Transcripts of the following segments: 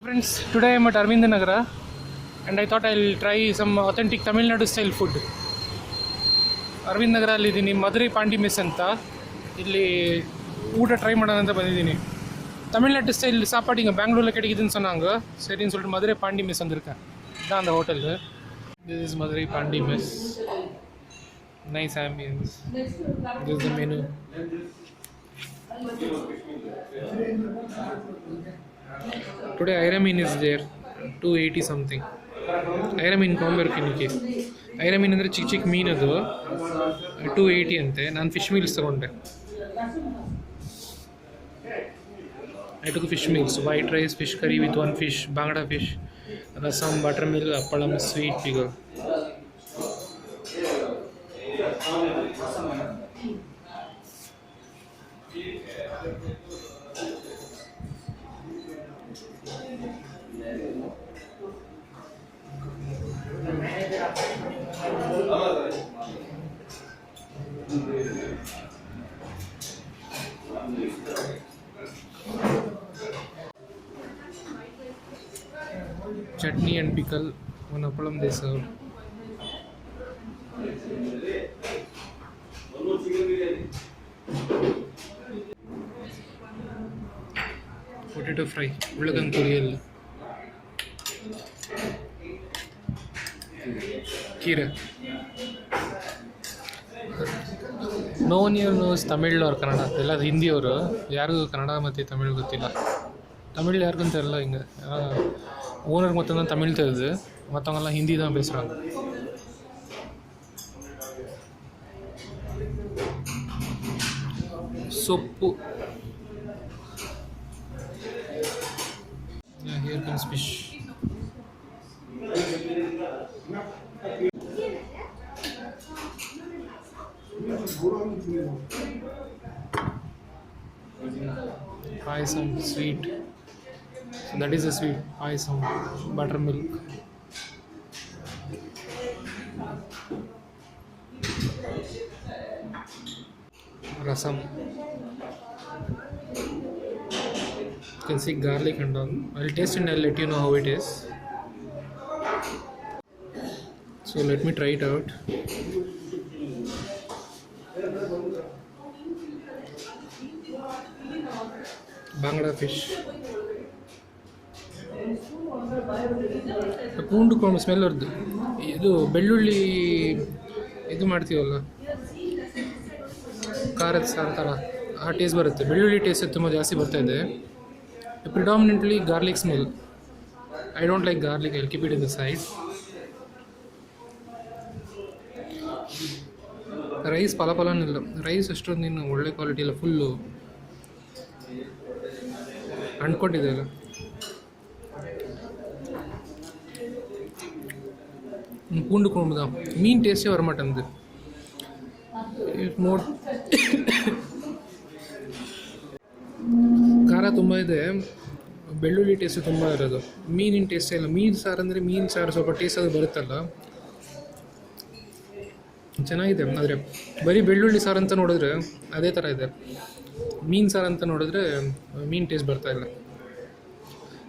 Friends, today I am at Arvind Nagara and I thought I'll try some authentic Tamil Nadu style food. Arvind Nagara alliddini Madurai Pandi Mess anta illi ಊಟ try ಮಾಡೋಣ ಅಂತ ಬಂದಿದ್ದೀನಿ. தமிழ்நாட்டு style சாப்பாடு இங்கே பெங்களூரில் கிடைக்குதுன்னு சொன்னாங்க. சரின்னு சொல்லிட்டு மதுரை பாண்டி மெஸ் வந்திருக்கேன். இதுதான் அந்த hotel. This is Madurai Pandi mess. Nice ambience. This is the menu. Today Iramin is there, 280 something. Iramin combo ಇருக்கு ಇನ್ನಿಕ್ಕೆ. ಐರಮೀನ್ ಅಂದರೆ ಚಿಕ್ಕ ಚಿಕ್ಕ ಮೀನದು 280 ಅಂತೆ. ನಾನು ಫಿಶ್ ಮೀಲ್ಸ್ ತಗೊಂಡೆ. I took fish meals, white rice, fish curry with one fish, bangda fish, rasam, buttermilk, appalam, sweet pickle. Chutney and pickle, one appalam they serve. Potato fry, ulagan poriyal, keera. No one here knows Tamil or Kannada. ಎಲ್ಲ ಹಿಂದಿ ಅವರು, ಯಾರಿಗೂ ಕನ್ನಡ ಮತ್ತು ತಮಿಳ್ ಗೊತ್ತಿಲ್ಲ. தமிழ் யாருக்கும் தெரியல இங்கே. Owner மொத்தம் தான் தமிழ் தெரியுது, மற்றவங்கெல்லாம் ஹிந்தி தான் பேசுகிறாங்க. சொப்பு. Here comes fish. Payasam, sweet. So that is a sweet payasam, buttermilk. Rasam. You can see garlic and all. I'll taste and I'll let you know how it is. So let me try it out. Bangda fish. ಪೂಂಡು ಕೊಂಡು smell ಬರ್ತದೆ. ಇದು ಬೆಳ್ಳುಳ್ಳಿ ಇದು ಮಾಡ್ತೀವಲ್ಲ, ಖಾರದ ಸಾರು ಥರ ಆ ಟೇಸ್ಟ್ ಬರುತ್ತೆ. ಬೆಳ್ಳುಳ್ಳಿ ಟೇಸ್ಟ್ ತುಂಬ ಜಾಸ್ತಿ ಬರ್ತಾಯಿದೆ. Predominantly garlic smell. I don't like garlic. I keep it in the side. Rice ಪಲಪಲನಿಲ್ಲ. ರೈಸ್ ಅಷ್ಟೊಂದು ಇನ್ನು ಒಳ್ಳೆ ಕ್ವಾಲಿಟಿ ಇಲ್ಲ, ಫುಲ್ಲು ಅಂದ್ಕೊಂಡಿದೆ ಅಲ್ಲ. பூண்டு குழம்பு தான். மீன் டேஸ்ட்டே வரமாட்டேங்குது. ಮೋಡ್ ಖಾರ ತುಂಬ ಇದೆ, ಬೆಳ್ಳುಳ್ಳಿ ಟೇಸ್ಟ್ ತುಂಬ ಇರೋದು. ಮೀನಿನ ಟೇಸ್ಟೇ ಇಲ್ಲ. ಮೀನು ಸಾರು ಅಂದರೆ ಮೀನು ಸಾರು ಸ್ವಲ್ಪ ಟೇಸ್ಟ್ ಅದು ಬರುತ್ತಲ್ಲ, ಚೆನ್ನಾಗಿದೆ. ಆದರೆ ಬರೀ ಬೆಳ್ಳುಳ್ಳಿ ಸಾರು ಅಂತ ನೋಡಿದ್ರೆ ಅದೇ ಥರ ಇದೆ. ಮೀನು ಸಾರು ಅಂತ ನೋಡಿದ್ರೆ ಮೀನು ಟೇಸ್ಟ್ ಬರ್ತಾಯಿಲ್ಲ.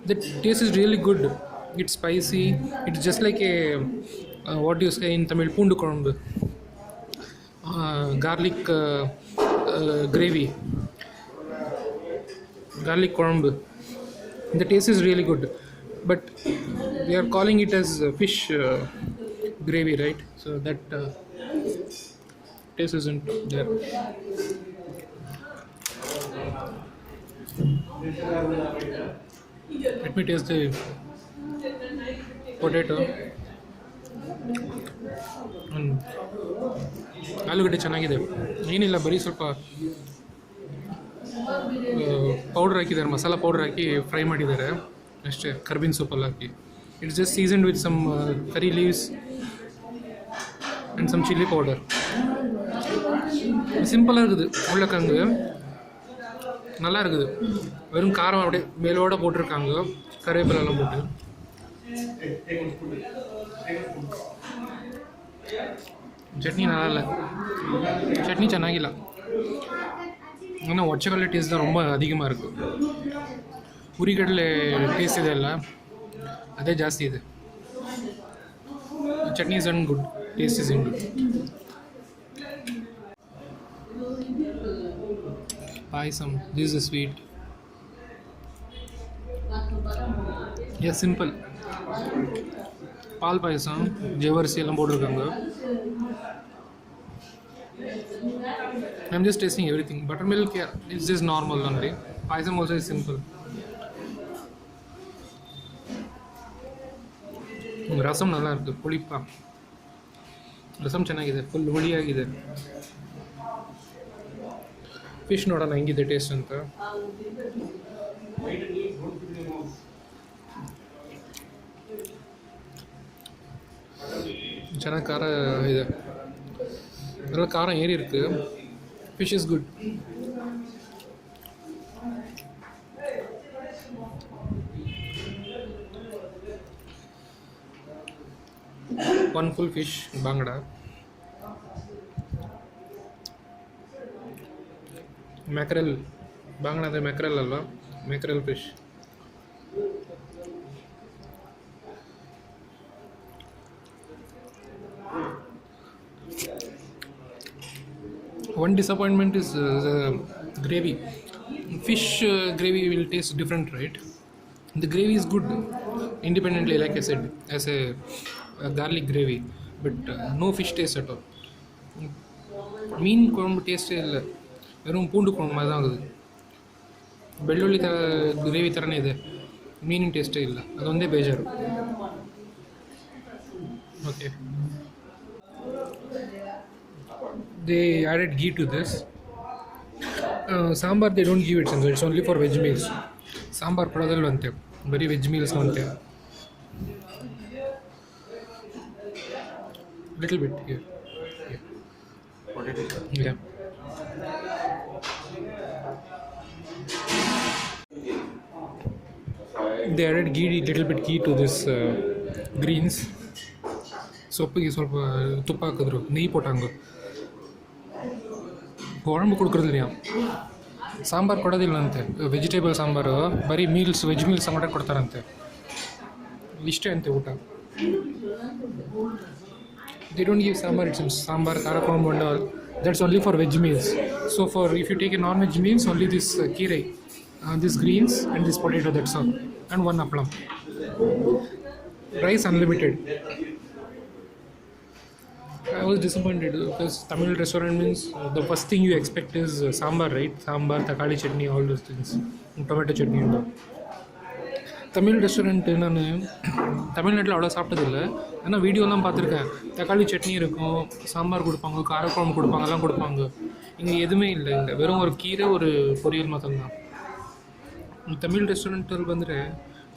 The taste is really good. It's spicy. It's just like A what do you say in Tamil, poondu kolumbu, garlic gravy, garlic kolumbu. The taste is really good, but they are calling it as fish gravy, right? So that taste isn't there. Let me taste the potato. ಆಲೂಗಡ್ಡೆ ಚೆನ್ನಾಗಿದೆ. ಏನಿಲ್ಲ, ಬರೀ ಸ್ವಲ್ಪ powder ಹಾಕಿದ್ದಾರೆ, masala powder ಹಾಕಿ fry ಮಾಡಿದ್ದಾರೆ ಅಷ್ಟೇ, ಕರ್ಬೇವಿನ ಸೊಪ್ಪಲ್ಲಿ ಹಾಕಿ. It's just seasoned with some curry leaves and some chilli powder. சிம்பிளாக இருக்குது. உருளைக்கிழங்கு நல்லா இருக்குது. வெறும் காரம் அப்படியே மேலோட போட்டிருக்காங்க, கருவேப்பிலெல்லாம் போட்டு. ಚಟ್ನಿ நல்லா ಚಟ್ನಿ ಚೆನ್ನಾಗಿಲ್ಲ. ஆனால் ஒச்சக்கல்ல டேஸ்ட் தான் ரொம்ப அதிகமாக இருக்குது. ಹುರಿಗಡಲೆ ಟೇಸ್ಟ್ ಇದೆ ಅಲ್ಲ, ಅದೇ ಜಾಸ್ತಿ ಇದೆ. Chutney is an good, taste is in good. Payasam, this is sweet. Yes simple. பால் பாயசம், ஜவ்வரிசி எல்லாம் போட்டிருக்காங்க. I'm just tasting everything. Buttermilk, yeah, it's just normal only. Payasam also is simple. Rasam நல்லா ಇருக்கு, ಪುಳಿಪ್ಪ ರಸಮ್ ಚೆನ್ನಾಗಿದೆ, ಫುಲ್ ಹುಳಿಯಾಗಿದೆ. ಫಿಶ್ ನೋಡೋಣ ಹೆಂಗಿದೆ ಟೇಸ್ಟ್ ಅಂತ. ಚೆನ್ನಾಗಿ ಖಾರ ಇದೆ, ಎಲ್ಲ ಖಾರ ಏರಿ ಇருக்கு. Fish is good. One full fish bangada. Mackerel, ಬಾಂಗಡ ಅಂದರೆ ಮ್ಯಾಕ್ರೆಲ್ ಅಲ್ವಾ, mackerel fish. One disappointment is the gravy. Fish gravy will taste different, right? The gravy is good independently, like I said, as a garlic gravy, but no fish taste at all. ಮೀನು ಕುழம்பு ಟೇಸ್ಟೇ ಇಲ್ಲ, வெறும் பூண்டு குழம்பு மாதிரி தான் ಆಗೋದು. ಬೆಳ್ಳುಳ್ಳಿ ಥರ ಗ್ರೇವಿ ಥರನೇ ಇದೆ, ಮೀನಿನ ಟೇಸ್ಟೇ ಇಲ್ಲ, ಅದೊಂದೇ ಬೇಜಾರು. Okay, they added ghee to this. Sambar they don't give it, since it's only for veg meals. Sambar ಕೊಡೋದಲ್ವಂತೆ, ಬರೀ ವೆಜ್ ಮೀಲ್ಸ್ ಅಂತೆ. Little bit here. Yeah. They added ghee, little bit ghee to this greens. ಸೊಪ್ಪಿಗೆ ಸ್ವಲ್ಪ ತುಪ್ಪ ಹಾಕಿದ್ರು, ನೆಯ್ಯಿ ಪೊಟ್ಟಂಗು. ಕುழம்பು ಕೊಡ್ಕೊಡ್ದಿಲ್ಲ, sambar ಕೊಡೋದಿಲ್ಲಂತೆ. Vegetable sambar ಬರೀ meals, veg meals ಮಾತ್ರ ಕೊಡ್ತಾರಂತೆ. ಇಷ್ಟೇ ಅಂತೆ ಊಟ. They don't give sambar, it's sambar, kara kuழம்பு and all. That's only for veg meals. So for if you take a non-veg meals, only this keerai, this greens and this potato, that's all, and one appalam. Rice unlimited. I was disappointed because Tamil restaurant means the first thing you expect is sambar, right? Sambar, takali chutney, all those things, tomato chutney and all. Tamil restaurant நான் தமிழ்நாட்டில் அவ்வளோ சாப்பிட்டதில்லை, ஆனால் வீடியோலாம் பார்த்துருக்கேன். தக்காளி சட்னி இருக்கும், சாம்பார் கொடுப்பாங்க, காரக்குழம்பு கொடுப்பாங்க, எல்லாம் கொடுப்பாங்க. இங்கே எதுவுமே இல்லை, இங்கே வெறும் ஒரு கீரை, ஒரு பொரியಲ್ ಮಾತ್ರம்தான். ತಮಿಳ್ ರೆಸ್ಟೋರೆಂಟಲ್ಲಿ ಬಂದರೆ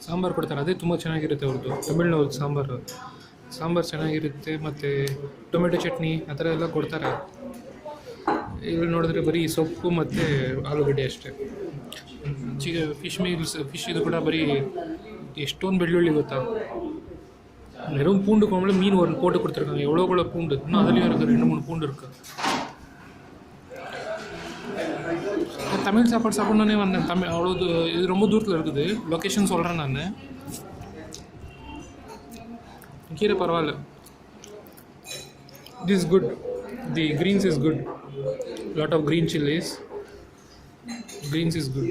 ಸಾಂಬಾರು ಕೊಡ್ತಾರೆ, ಅದೇ ತುಂಬ ಚೆನ್ನಾಗಿರುತ್ತೆ ಅವ್ರದ್ದು. ತಮಿಳ್ನವ್ರದ್ದು ಸಾಂಬಾರು ಚೆನ್ನಾಗಿರುತ್ತೆ, ಮತ್ತು ಟೊಮೆಟೊ ಚಟ್ನಿ ಆ ಥರ ಎಲ್ಲ ಕೊಡ್ತಾರೆ. ಇಲ್ಲಿ ನೋಡಿದ್ರೆ ಬರೀ ಸೊಪ್ಪು ಮತ್ತು ಆಲೂಗಡ್ಡೆ ಅಷ್ಟೇ. ಫಿಶ್ ಮೀಲ್ಸ್, ಫಿಶ್ ಇದು ಕೂಡ ಬರೀ எಷ್ಟோன்னு வெள்ளுள்ளி ಗೊತ್ತಾ, வெறும் பூண்டு குழம்புல மீன் ஒரு போட்டு கொடுத்துருக்காங்க. எவ்வளோ பூண்டு, இன்னும் அதுலேயும் இருக்குது, 2-3 பூண்டு இருக்குது. தமிழ் சாப்பாடு சாப்பிட்ணுன்னே வந்தேன். அவ்வளோ இது ரொம்ப தூரத்தில் இருக்குது, லொக்கேஷன் சொல்கிறேன் நான். கீரை பரவாயில்ல, this is good. The greens is good, lot of green chilies. Greens is good,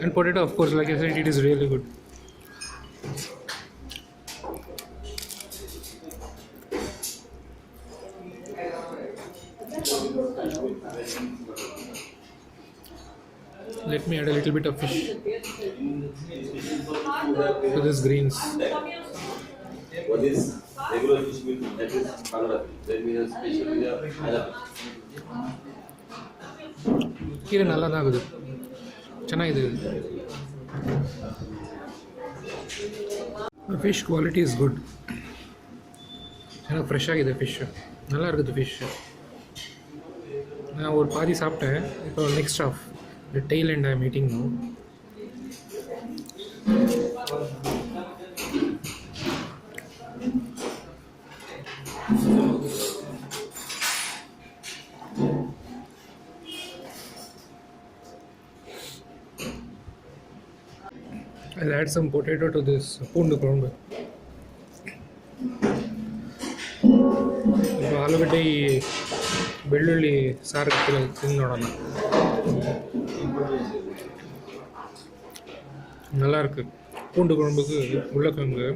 and potato, of course, like I said, it is really good. Let me add a little bit of fish to this greens. What is regular fish meal? That is Bangla. That means special. ಕೀರೆ நல்லா தான் ಆಗೋದು, ಚೆನ್ನಾಗಿದೆ. Fish quality is good, ಚೆನ್ನಾಗಿ fresh ಆಗಿದೆ fish, நல்லா இருக்குது fish. நான் ஒரு பாதி சாப்பிட்டேன், இப்போ next of the tail and I am eating no. I'll add some potato to this பூண்டு குழம்பு. இப்போ ஆலுகட்டை ಬೆಳ್ಳುಳ್ಳಿ ಸಾರು ತಿಂದು ನೋಡೋಣ. நல்லா இருக்கு. பூண்டு குழம்புக்கு உருளைக்கிழங்கு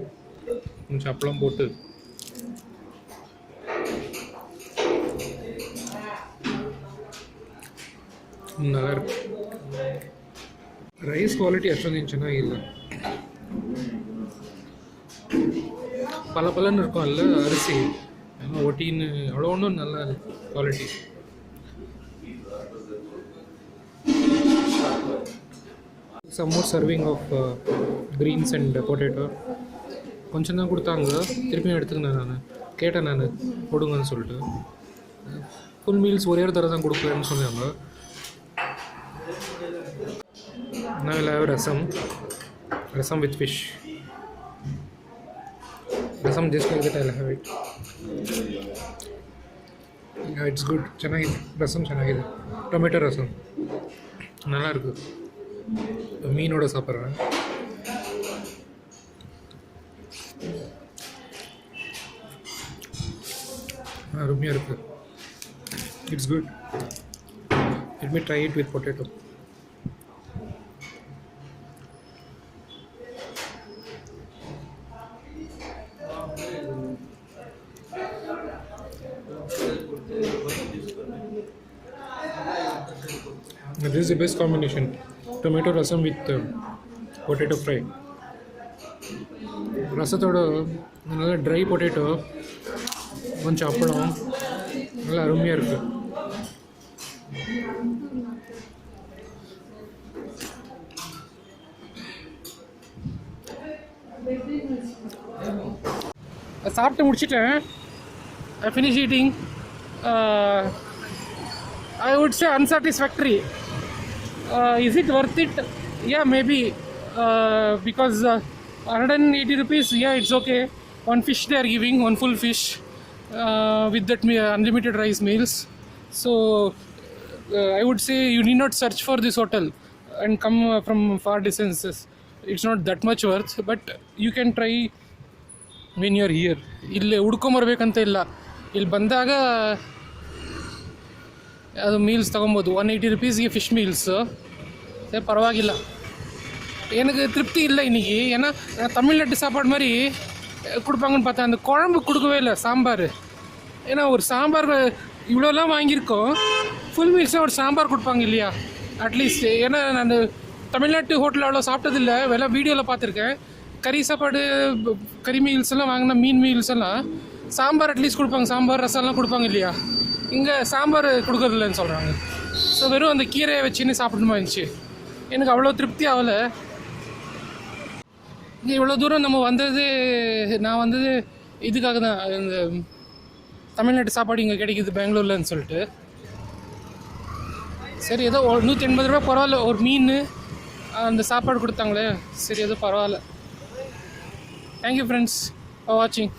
கொஞ்சம் அப்பளம் போட்டு நல்லா இருக்கு. ರೈಸ್ ಕ್ವಾಲಿಟಿ ಅಷ್ಟೊಂದೇನು ಚೆನ್ನಾಗಿಲ್ಲ, பல இருக்கும் அல்ல அரிசி, ஒட்டின்னு அவ்வளோ ஒன்றும் நல்லா quality. Some more serving of greens and potato. கொஞ்சம் தான் கொடுத்தாங்க, திருப்பியும் எடுத்துக்கினேன். நான் கேட்டேன், நான் கொடுங்கன்னு சொல்லிட்டு. ஃபுல் மீல்ஸ் ஒரே ஒரு தடவை தான் கொடுக்குறேன்னு சொன்னாங்க. Now I'll have rasam with fish. Rasam just like that I'll have it. Yeah, it's good. ಚೆನ್ನಾಗಿದೆ ರಸಮ್, ಚೆನ್ನಾಗಿದೆ. ಟೊಮೆಟೊ ರಸಮ್ நல்லா இருக்கு. மீனோட சாப்பிட்றேன். அருமையாக இருக்கு. It's good. Let me try it with potato. This is the best combination. Tomato rasam with potato fry. ரசத்தோட நல்லா try potato, கொஞ்சம் அப்பளம், நல்லா அருமையாக இருக்குது. சாப்பிட்டு முடிச்சிட்டேன். I finished eating. I would say unsatisfactory. Is it worth it? Yeah, maybe. Because 180 rupees, yeah, it's okay. One fish they are giving, one full fish with that unlimited rice meals. So I would say you need not search for this hotel and come from far distances. It's not that much worth, but you can try when you are here. ಇಲ್ಲಿ ಹುಡ್ಕೊಂಬರ್ಬೇಕಂತ ಇಲ್ಲ, ಇಲ್ಲಿ ಬಂದಾಗ ಅದು meals ತೊಗೊಬೋದು. 180 ருபீஸ்க்கு fish meals பரவாயில்ல. எனக்கு திருப்தி இல்லை இன்றைக்கி. ஏன்னா தமிழ்நாட்டு சாப்பாடு மாதிரி கொடுப்பாங்கன்னு பார்த்தேன். அந்த குழம்பு கொடுக்கவே இல்லை, சாம்பார். ஏன்னா ஒரு சாம்பார் இவ்வளோலாம் வாங்கியிருக்கோம், ஃபுல் மீல்ஸாக ஒரு சாம்பார் கொடுப்பாங்க இல்லையா அட்லீஸ்ட். ஏன்னா நான் தமிழ்நாட்டு ஹோட்டலில் அவ்வளோ சாப்பிட்டதில்லை, வெறும் வீடியோவில் பார்த்துருக்கேன். கறி சாப்பாடு, கறி மீல்ஸ் எல்லாம் வாங்கினா, மீன் மீல்ஸ் எல்லாம் சாம்பார் அட்லீஸ்ட் கொடுப்பாங்க, சாம்பார் ரசம்லாம் கொடுப்பாங்க இல்லையா. இங்கே சாம்பார் கொடுக்கறதில்லன்னு சொல்கிறாங்க. ஸோ வெறும் அந்த கீரையை வச்சுன்னு சாப்பிடணுமா இருந்துச்சு. எனக்கு அவ்வளோ திருப்தி ஆகலை. இங்கே இவ்வளோ தூரம் நம்ம வந்தது, நான் வந்தது இதுக்காக தான். இந்த தமிழ்நாட்டு சாப்பாடு இங்கே கிடைக்கிது பெங்களூர்லன்னு சொல்லிட்டு. சரி, ஏதோ 180 ரூபா பரவாயில்ல. ஒரு மீன் அந்த சாப்பாடு கொடுத்தாங்களே, சரி, ஏதோ பரவாயில்ல. தேங்க்யூ ஃப்ரெண்ட்ஸ் ஃபார் வாட்சிங்.